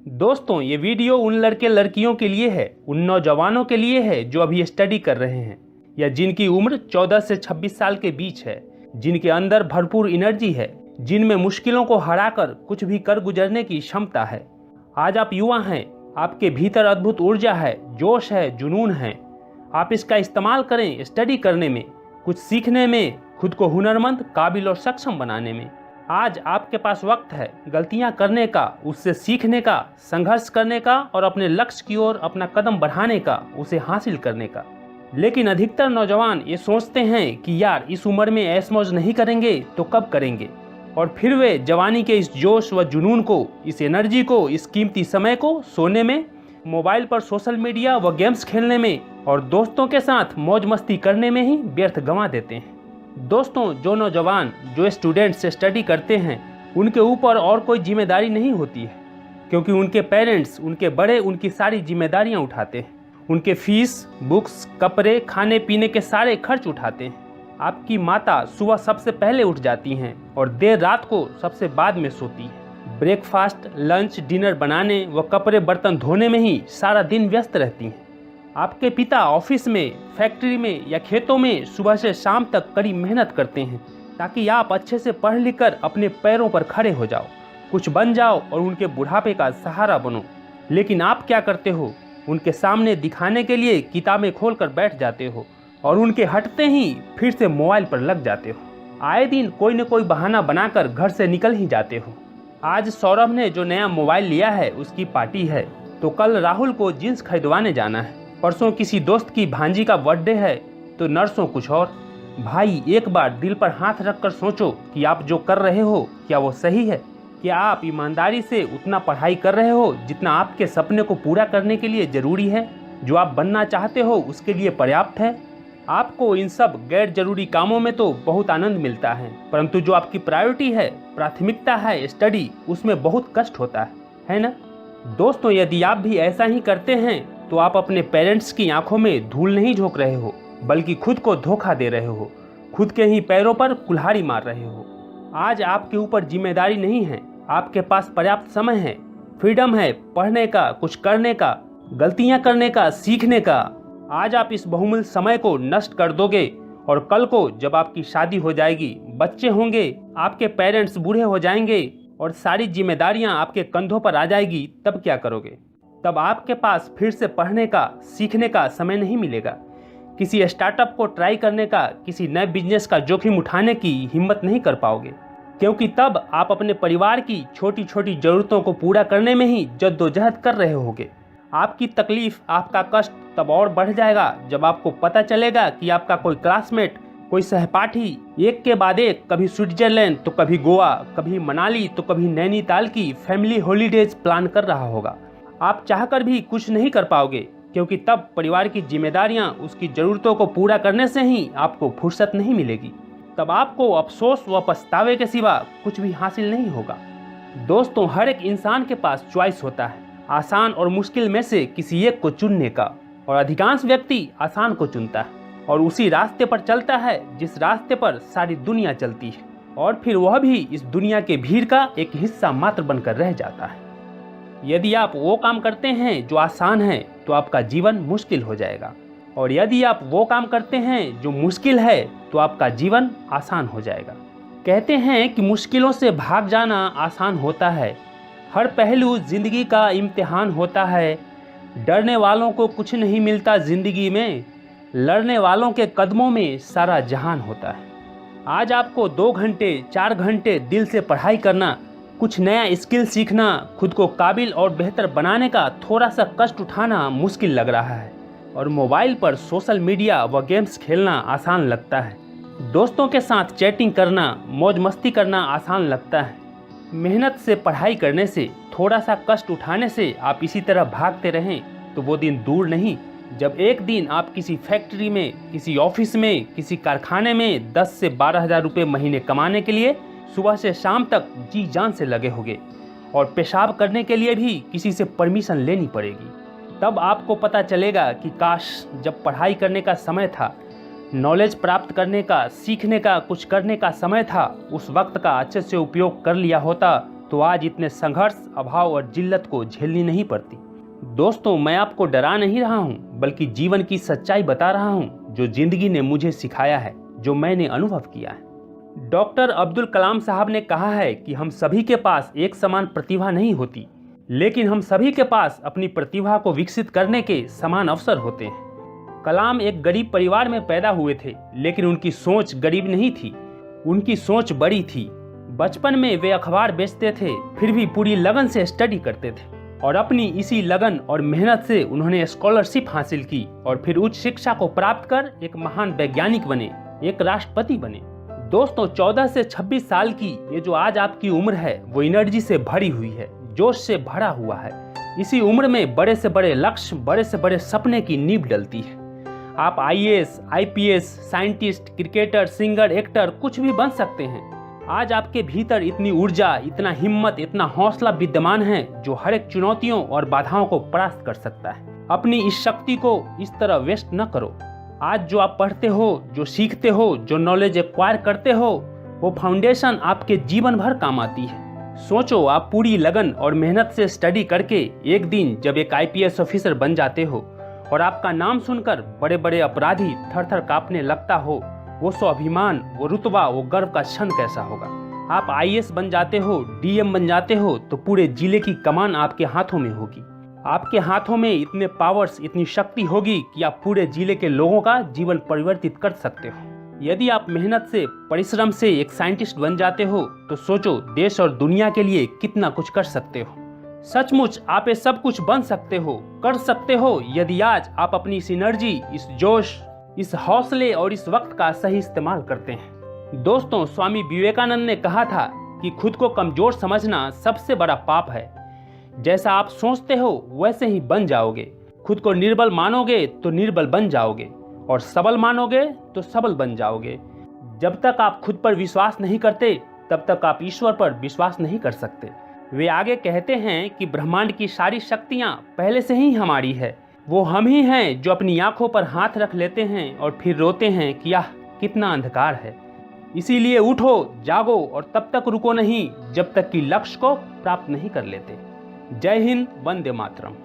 दोस्तों, ये वीडियो उन लड़के लड़कियों के लिए है, उन नौजवानों के लिए है जो अभी स्टडी कर रहे हैं या जिनकी उम्र 14 से 26 साल के बीच है, जिनके अंदर भरपूर एनर्जी है, जिनमें मुश्किलों को हराकर कुछ भी कर गुजरने की क्षमता है। आज आप युवा हैं, आपके भीतर अद्भुत ऊर्जा है, जोश है, जुनून है। आप इसका इस्तेमाल करें स्टडी करने में, कुछ सीखने में, खुद को हुनरमंद, काबिल और सक्षम बनाने में। आज आपके पास वक्त है गलतियां करने का, उससे सीखने का, संघर्ष करने का और अपने लक्ष्य की ओर अपना कदम बढ़ाने का, उसे हासिल करने का। लेकिन अधिकतर नौजवान ये सोचते हैं कि यार इस उम्र में ऐश मौज नहीं करेंगे तो कब करेंगे, और फिर वे जवानी के इस जोश व जुनून को, इस एनर्जी को, इस कीमती समय को सोने में, मोबाइल पर सोशल मीडिया व गेम्स खेलने में और दोस्तों के साथ मौज मस्ती करने में ही व्यर्थ गंवा देते हैं। दोस्तों, जो नौजवान, जो स्टूडेंट्स स्टडी करते हैं, उनके ऊपर और कोई जिम्मेदारी नहीं होती है, क्योंकि उनके पेरेंट्स, उनके बड़े उनकी सारी जिम्मेदारियां उठाते हैं। उनके फीस, बुक्स, कपड़े, खाने पीने के सारे खर्च उठाते हैं। आपकी माता सुबह सबसे पहले उठ जाती हैं और देर रात को सबसे बाद में सोती है। ब्रेकफास्ट, लंच, डिनर बनाने व कपड़े बर्तन धोने में ही सारा दिन व्यस्त रहती हैं। आपके पिता ऑफिस में, फैक्ट्री में या खेतों में सुबह से शाम तक कड़ी मेहनत करते हैं ताकि आप अच्छे से पढ़ लिख कर अपने पैरों पर खड़े हो जाओ, कुछ बन जाओ और उनके बुढ़ापे का सहारा बनो। लेकिन आप क्या करते हो? उनके सामने दिखाने के लिए किताबें खोल कर बैठ जाते हो और उनके हटते ही फिर से मोबाइल पर लग जाते हो। आए दिन कोई न कोई बहाना बनाकर घर से निकल ही जाते हो। आज सौरभ ने जो नया मोबाइल लिया है उसकी पार्टी है, तो कल राहुल को जींस खरीदवाने जाना है। परसों किसी दोस्त की भांजी का बर्थडे है, तो नरसों कुछ और। भाई, एक बार दिल पर हाथ रखकर सोचो कि आप जो कर रहे हो क्या वो सही है? क्या आप ईमानदारी से उतना पढ़ाई कर रहे हो जितना आपके सपने को पूरा करने के लिए जरूरी है? जो आप बनना चाहते हो उसके लिए पर्याप्त है? आपको इन सब गैर जरूरी कामों में तो बहुत आनंद मिलता है, परंतु जो आपकी प्रायोरिटी है, प्राथमिकता है स्टडी, उसमें बहुत कष्ट होता है ना? दोस्तों, यदि आप भी ऐसा ही करते हैं तो आप अपने पेरेंट्स की आंखों में धूल नहीं झोंक रहे हो, बल्कि खुद को धोखा दे रहे हो, खुद के ही पैरों पर कुल्हाड़ी मार रहे हो। आज आपके ऊपर जिम्मेदारी नहीं है, आपके पास पर्याप्त समय है, फ्रीडम है पढ़ने का, कुछ करने का, गलतियां करने का, सीखने का। आज आप इस बहुमूल्य समय को नष्ट कर दोगे और कल को जब आपकी शादी हो जाएगी, बच्चे होंगे, आपके पेरेंट्स बूढ़े हो जाएंगे और सारी जिम्मेदारियां आपके कंधों पर आ जाएगी, तब क्या करोगे? तब आपके पास फिर से पढ़ने का, सीखने का समय नहीं मिलेगा, किसी स्टार्टअप को ट्राई करने का, किसी नए बिजनेस का जोखिम उठाने की हिम्मत नहीं कर पाओगे, क्योंकि तब आप अपने परिवार की छोटी छोटी जरूरतों को पूरा करने में ही जद्दोजहद कर रहे होगे। आपकी तकलीफ, आपका कष्ट तब और बढ़ जाएगा जब आपको पता चलेगा कि आपका कोई क्लासमेट, कोई सहपाठी एक के बाद एक, कभी स्विट्जरलैंड तो कभी गोवा, कभी मनाली तो कभी नैनीताल की फैमिली हॉलीडेज प्लान कर रहा होगा। आप चाहकर भी कुछ नहीं कर पाओगे, क्योंकि तब परिवार की जिम्मेदारियां, उसकी जरूरतों को पूरा करने से ही आपको फुर्सत नहीं मिलेगी। तब आपको अफसोस व पछतावे के सिवा कुछ भी हासिल नहीं होगा। दोस्तों, हर एक इंसान के पास चॉइस होता है, आसान और मुश्किल में से किसी एक को चुनने का, और अधिकांश व्यक्ति आसान को चुनता है और उसी रास्ते पर चलता है जिस रास्ते पर सारी दुनिया चलती है, और फिर वह भी इस दुनिया के भीड़ का एक हिस्सा मात्र बनकर रह जाता है। यदि आप वो काम करते हैं जो आसान है तो आपका जीवन मुश्किल हो जाएगा, और यदि आप वो काम करते हैं जो मुश्किल है तो आपका जीवन आसान हो जाएगा। कहते हैं कि मुश्किलों से भाग जाना आसान होता है, हर पहलू जिंदगी का इम्तिहान होता है। डरने वालों को कुछ नहीं मिलता जिंदगी में, लड़ने वालों के कदमों में सारा जहान होता है। आज आपको 2 घंटे 4 घंटे दिल से पढ़ाई करना, कुछ नया स्किल सीखना, खुद को काबिल और बेहतर बनाने का थोड़ा सा कष्ट उठाना मुश्किल लग रहा है, और मोबाइल पर सोशल मीडिया व गेम्स खेलना आसान लगता है। दोस्तों के साथ चैटिंग करना, मौज मस्ती करना आसान लगता है। मेहनत से पढ़ाई करने से, थोड़ा सा कष्ट उठाने से आप इसी तरह भागते रहें तो वो दिन दूर नहीं जब एक दिन आप किसी फैक्ट्री में, किसी ऑफिस में, किसी कारखाने में 10 से 12 हज़ार रुपये महीने कमाने के लिए सुबह से शाम तक जी जान से लगे होंगे, और पेशाब करने के लिए भी किसी से परमिशन लेनी पड़ेगी। तब आपको पता चलेगा कि काश जब पढ़ाई करने का समय था, नॉलेज प्राप्त करने का, सीखने का, कुछ करने का समय था, उस वक्त का अच्छे से उपयोग कर लिया होता तो आज इतने संघर्ष, अभाव और जिल्लत को झेलनी नहीं पड़ती। दोस्तों, मैं आपको डरा नहीं रहा हूँ, बल्कि जीवन की सच्चाई बता रहा हूँ जो जिंदगी ने मुझे सिखाया है, जो मैंने अनुभव किया है। डॉक्टर अब्दुल कलाम साहब ने कहा है कि हम सभी के पास एक समान प्रतिभा नहीं होती, लेकिन हम सभी के पास अपनी प्रतिभा को विकसित करने के समान अवसर होते हैं। कलाम एक गरीब परिवार में पैदा हुए थे, लेकिन उनकी सोच गरीब नहीं थी, उनकी सोच बड़ी थी। बचपन में वे अखबार बेचते थे, फिर भी पूरी लगन से स्टडी करते थे और अपनी इसी लगन और मेहनत से उन्होंने स्कॉलरशिप हासिल की और फिर उच्च शिक्षा को प्राप्त कर एक महान वैज्ञानिक बने, एक राष्ट्रपति बने। दोस्तों, 14 से 26 साल की ये जो आज आपकी उम्र है, वो एनर्जी से भरी हुई है, जोश से भरा हुआ है। इसी उम्र में बड़े से बड़े लक्ष्य, बड़े से बड़े सपने की नींव डलती है। आप IAS, IPS, scientist, cricketer, singer, actor कुछ भी बन सकते हैं। आज आपके भीतर इतनी ऊर्जा, इतना हिम्मत, इतना हौसला विद्यमान है जो हर एक चुनौतियों और बाधाओं को परास्त कर सकता है। अपनी इस शक्ति को इस तरह वेस्ट न करो। आज जो आप पढ़ते हो, जो सीखते हो, जो नॉलेज एक्वायर करते हो, वो फाउंडेशन आपके जीवन भर काम आती है। सोचो, आप पूरी लगन और मेहनत से स्टडी करके एक दिन जब एक IPS ऑफिसर बन जाते हो और आपका नाम सुनकर बड़े बड़े अपराधी थर थर कांपने लगता हो, वो स्वाभिमान, वो रुतबा, वो गर्व का क्षण कैसा होगा। आप IAS बन जाते हो, DM बन जाते हो तो पूरे जिले की कमान आपके हाथों में होगी। आपके हाथों में इतने पावर्स, इतनी शक्ति होगी कि आप पूरे जिले के लोगों का जीवन परिवर्तित कर सकते हो। यदि आप मेहनत से, परिश्रम से एक साइंटिस्ट बन जाते हो तो सोचो देश और दुनिया के लिए कितना कुछ कर सकते हो। सचमुच आप ये सब कुछ बन सकते हो, कर सकते हो, यदि आज आप अपनी इस एनर्जी, इस जोश, इस हौसले और इस वक्त का सही इस्तेमाल करते हैं। दोस्तों, स्वामी विवेकानंद ने कहा था कि खुद को कमजोर समझना सबसे बड़ा पाप है। जैसा आप सोचते हो वैसे ही बन जाओगे। खुद को निर्बल मानोगे तो निर्बल बन जाओगे और सबल मानोगे तो सबल बन जाओगे। जब तक आप खुद पर विश्वास नहीं करते, तब तक आप ईश्वर पर विश्वास नहीं कर सकते। वे आगे कहते हैं कि ब्रह्मांड की सारी शक्तियाँ पहले से ही हमारी है। वो हम ही हैं जो अपनी आंखों पर हाथ रख लेते हैं और फिर रोते हैं कि आह कितना अंधकार है। इसीलिए उठो, जागो और तब तक रुको नहीं जब तक कि लक्ष्य को प्राप्त नहीं कर लेते। जय हिंद, वंदे मातरम।